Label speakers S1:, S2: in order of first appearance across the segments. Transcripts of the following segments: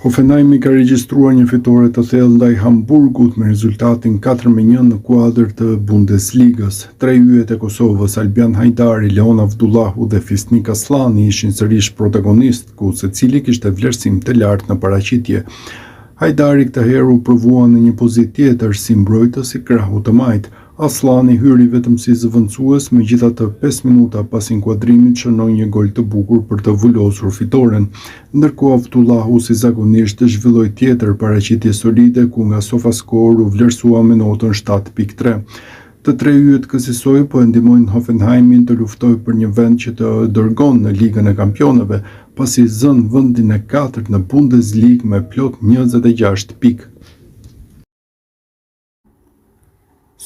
S1: Hoffenheimi ka regjistruar një fitore të thellë ndaj Hamburgut me rezultatin 4-1 në kuadër të Bundesligës. Tre yjet e Kosovës, Albian Hajdari, Leon Avdullahu dhe Fisnik Aslani ishin sërish protagonist, ku secili kishte vlerësim të lartë në paraqitje. Hajdari këtë herë u provua në një pozitë tjetër si mbrojtës i krahu të majt. Aslani hyri vetëm si zëvendësues, megjithatë 5 minuta pas inkuadrimit shënoi një gol të bukur për të vulosur fitoren, ndërkohë Avdullahu si zakonisht zhvilloi tjetër paraqitje solide ku nga SofaScore u vlerësua me notën 7.3. Të tre yjet kësaj po e ndihmojnë Hoffenheimin të luftojë për një vend që të dërgon në Ligën e Kampionëve, pasi zën vendin e 4 në Bundesligë me plot 26 pikë.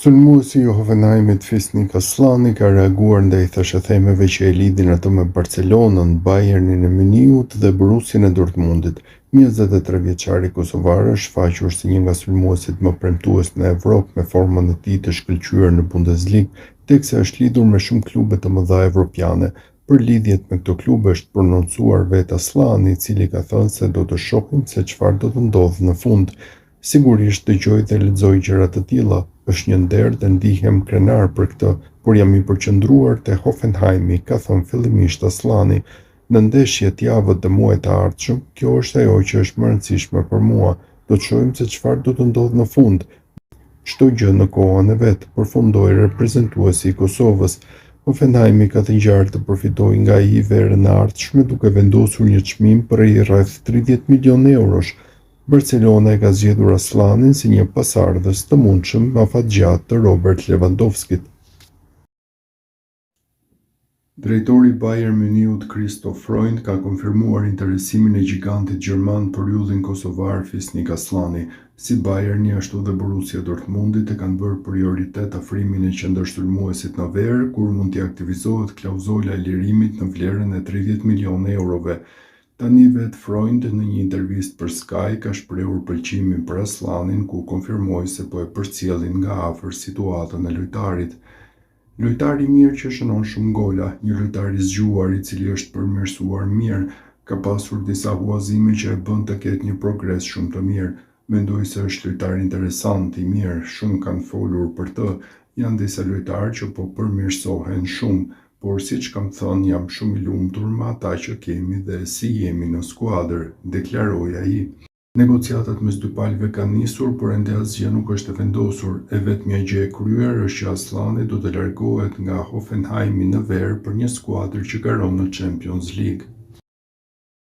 S1: Sulmuesi i Hoffenheimit Fisnik Aslani ka reaguar ndaj thashëthemeve që e lidhin atë me Barcelonën, Bayernin e Muniut dhe Borussian e Dortmundit. 23 vjeçari kosovar është shfaqur si një nga sulmuesit më premtues në Evropë me formën e tij të shkëlqyer në Bundesligë, teksa është lidhur me shumë klube të mëdha evropiane. Për lidhjet me këto klube është prononcuar vetë Aslani, i cili ka thënë se do të shohim se çfarë do të ndodhë në fund. Sigurisht dëgjoj dhe lexoj gjëra të tilla, është një nder dhe ndihem krenar për këtë, por jam i përqendruar te Hoffenheimi, ka thënë fillimisht Aslani. Në ndeshjet, javët dhe muajt e ardhshëm, kjo është ajo që është më e rëndësishme për mua. Do të shohim se çfarë do të ndodhë në fund. Çdo gjë në kohën e vet, përfundoi reprezentuesi i Kosovës. Hoffenheimi ka të ngjarë të përfitojë nga ai verën e ardhshme duke vendosur një çmim për rreth 30 milionë eurosh. Barcelona e ka zgjedhur Aslanin si një pasardhës të mundshëm afatgjatë të Robert Lewandowskit. Drejtori Bayern Muniut Christoph Freund ka konfirmuar interesimin e gigantit gjerman për yllin kosovar Fisnik Aslani. Si Bayerni ashtu dhe Borussia Dortmundit e kanë bërë prioritet afrimin e qendërsulmuesit në verë, kur mund t'i aktivizohet klauzola e lirimit në vlerën e 30 milionë eurove. Tani vetë Freund në një intervistë për Sky ka shprehur pëlqimin për Aslanin, ku konfirmoi se po e përcjellin nga afër situatën e lojtarit. Lojtari i mirë që shënon shumë gola, një lojtar i zgjuar i cili është përmirësuar mirë, ka pasur disa huazime që e bën të ketë një progres shumë të mirë. Mendoj se është lojtar interesant i mirë, shumë kanë folur për të, janë disa lojtarë që po përmirësohen shumë. Por siç kam thënë, jam shumë i lumtur me ata që kemi dhe si jemi në skuadër, deklaroi ai. Negociatat mes dy palëve kanë nisur, por ende asgjë nuk është e vendosur. E vetmja gjë e kryer është që Aslani do të largohet nga Hoffenheimi në verë për një skuadër që garon në Champions League.